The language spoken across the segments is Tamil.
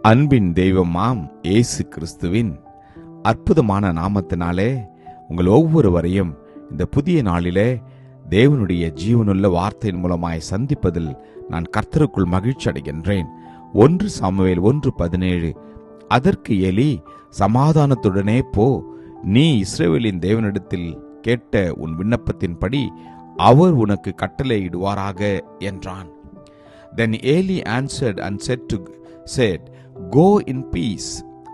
அன்பின் தெய்வமாம் இயேசு கிறிஸ்துவின் அற்புதமான நாமத்தினாலே உங்கள் ஒவ்வொருவரையும் இந்த புதிய நாளிலே தேவனுடைய ஜீவனுள்ள வார்த்தையின் மூலமாய் சந்திப்பதில் நான் கர்த்தருக்குள் மகிழ்ச்சி அடைகின்றேன். 1 சாமுவேல் 1:17. அதற்கு எலி, சமாதானத்துடனே போ, நீ இஸ்ரவேலின் தேவனிடத்தில் கேட்ட உன் விண்ணப்பத்தின்படி அவர் உனக்கு கட்டளையிடுவாராக என்றான். Then Eli answered and said, Go in peace,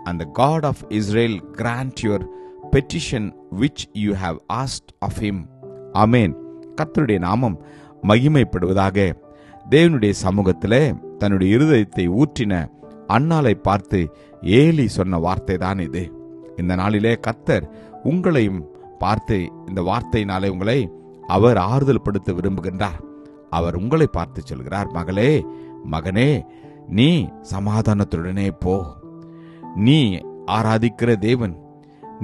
and the God of Israel grant your petition which you have asked of him. Amen. கர்த்தருடைய நாமம் மகிமைப்படுவதாக. தேவனுடைய சமூகத்திலே தன்னுடைய இருதயத்தை ஊற்றின அன்னாளை பார்த்து ஏலி சொன்ன வார்த்தை தான் இது. இந்த நாளிலே கர்த்தர் உங்களையும் பார்த்து இந்த வார்த்தையினாலே உங்களை அவர் ஆறுதல் படுத்த விரும்புகின்றார். அவர் உங்களை பார்த்து சொல்கிறார், மகளே, மகனே, நீ சமாதானத்துடனே போ. நீ ஆராதிக்கிற தேவன்,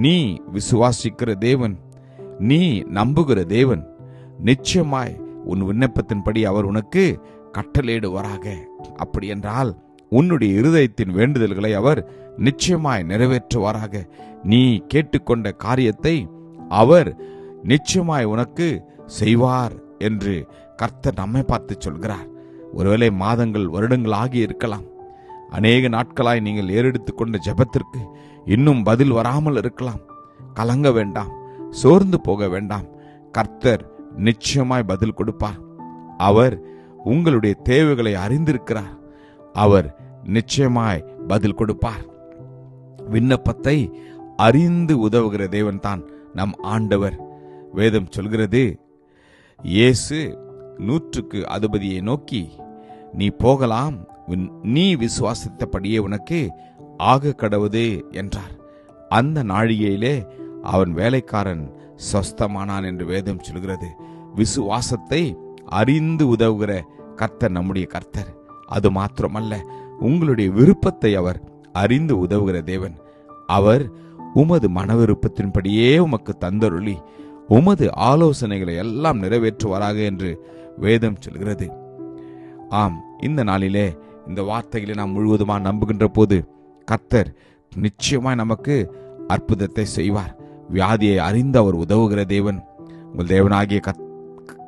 நீ விசுவாசிக்கிற தேவன், நீ நம்புகிற தேவன் நிச்சயமாய் உன் விண்ணப்பத்தின்படி அவர் உனக்கு கட்டளையிடுவாராக. அப்படி என்றால் உன்னுடைய இருதயத்தின் வேண்டுதல்களை அவர் நிச்சயமாய் நிறைவேற்றுவாராக. நீ கேட்டுக்கொண்ட காரியத்தை அவர் நிச்சயமாய் உனக்கு செய்வார் என்று கர்த்தர் நம்மை பார்த்து சொல்கிறார். ஒருவேளை மாதங்கள் வருடங்கள் ஆகி இருக்கலாம். அநேக நாட்களாய் நீங்கள் ஏறெடுத்து கொண்ட ஜெபத்திற்கு இன்னும் பதில் வராமல் இருக்கலாம். கலங்க வேண்டாம், சோர்ந்து போக வேண்டாம். கர்த்தர் நிச்சயமாய் பதில் கொடுப்பார். அவர் உங்களுடைய தேவைகளை அறிந்திருக்கிறார். அவர் நிச்சயமாய் பதில் கொடுப்பார். விண்ணப்பத்தை அறிந்து உதவுகிற தேவன் தான் நம் ஆண்டவர். வேதம் சொல்கிறது, இயேசு 100க்கு அதிபதியை நோக்கி, நீ போகலாம், நீ விசுவாசித்தபடியே உனக்கு ஆக கடவுது என்றார். அந்த நாழிகையிலே அவன் வேலைக்காரன் சொஸ்தமானான் என்று வேதம் சொல்கிறது. விசுவாசத்தை அறிந்து உதவுகிற கர்த்தர் நம்முடைய கர்த்தர். அது மாத்திரமல்ல, உங்களுடைய விருப்பத்தை அவர் அறிந்து உதவுகிற தேவன். அவர் உமது மன விருப்பத்தின்படியே உமக்கு தந்தருளி உமது ஆலோசனைகளை எல்லாம் நிறைவேற்றுவாராக என்று வேதம் சொல்கிறது. ஆம், இந்த நாளிலே இந்த வார்த்தைகளை நாம் முழுவதுமாக நம்புகின்ற போது கர்த்தர் நிச்சயமாய் நமக்கு அற்புதத்தை செய்வார். வியாதியை அறிந்து அவர் உதவுகிற தேவன். உங்கள் தேவனாகிய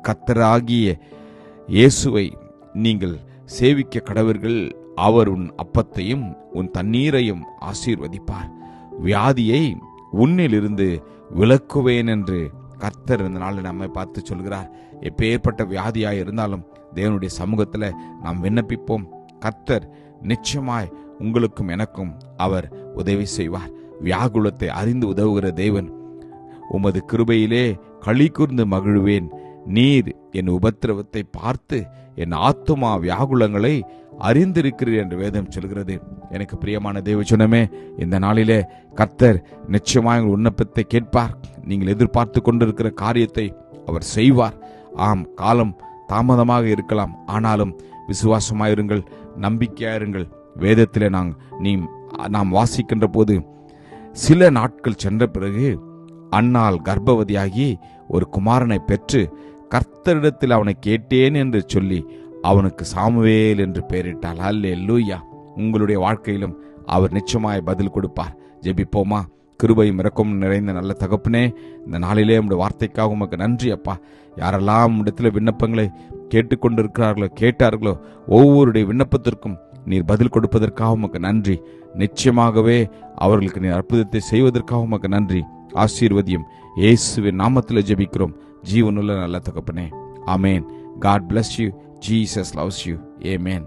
கர்த்தராகிய இயேசுவை நீங்கள் சேவிக்க கடவர்கள். அவர் உன் அப்பத்தையும் உன் தண்ணீரையும் ஆசீர்வதிப்பார். வியாதியை உன்னிலிருந்து விலக்குவேன் என்று கர்த்தர் இந்த நாளில் நம்மை பார்த்து சொல்கிறார். எப்பேற்பட்ட வியாதியாய் இருந்தாலும் தேவனுடைய சமூகத்தில் நாம் விண்ணப்பிப்போம். கர்த்தர் நிச்சயமாய் உங்களுக்கும் எனக்கும் அவர் உதவி செய்வார். வியாகுலத்தை அறிந்து உதவுகிற தேவன். உமது கிருபையிலே களி கூர்ந்து மகிழ்வேன். நீர் என் உபத்திரவத்தை பார்த்து என் ஆத்துமா வியாகுலங்களை அறிந்திருக்கிறீர் என்று வேதம் சொல்கிறது. எனக்கு பிரியமான தேவஜனமே, இந்த நாளிலே கர்த்தர் நிச்சயமாய் உங்கள் விண்ணப்பத்தை கேட்பார். நீங்கள் எதிர்பார்த்து கொண்டிருக்கிற காரியத்தை அவர் செய்வார். ஆம், காலம் தாமதமாக இருக்கலாம், ஆனாலும் விசுவாசமாயிருங்கள், நம்பிக்கையாயிருங்கள். வேதத்திலே நாம் வாசிக்கின்ற போது சில நாட்கள் சென்ற பிறகு அன்னாள் கர்ப்பவதியாகி ஒரு குமாரனை பெற்று கர்த்தரிடத்தில் அவனை கேட்டேன் என்று சொல்லி அவனுக்கு சாமுவேல் என்று பெயரிட்டாள். அல்லேலூயா. உங்களுடைய வாழ்க்கையிலும் அவர் நிச்சயமாய் பதில் கொடுப்பார். ஜெபிப்போமா? கிருபையும் இரக்கமும் நிறைந்த நல்ல தகப்பனே, இந்த நாளிலே உம்முடைய வார்த்தைக்காக உமக்கு நன்றி அப்பா. யாரெல்லாம் இடத்துல விண்ணப்பங்களை கேட்டுக்கொண்டிருக்கிறார்களோ, கேட்டார்களோ, ஒவ்வொருடைய விண்ணப்பத்திற்கும் நீர் பதில் கொடுப்பதற்காக உமக்கு நன்றி. நிச்சயமாகவே அவர்களுக்கு நீர் அற்புதத்தை செய்வதற்காக உமக்கு நன்றி. ஆசீர்வதியும். இயேசுவின் நாமத்தில் ஜெபிக்கிறோம் ஜீவனுள்ள நல்ல தகப்பனே. ஆமேன். God bless you. Jesus loves you. Amen.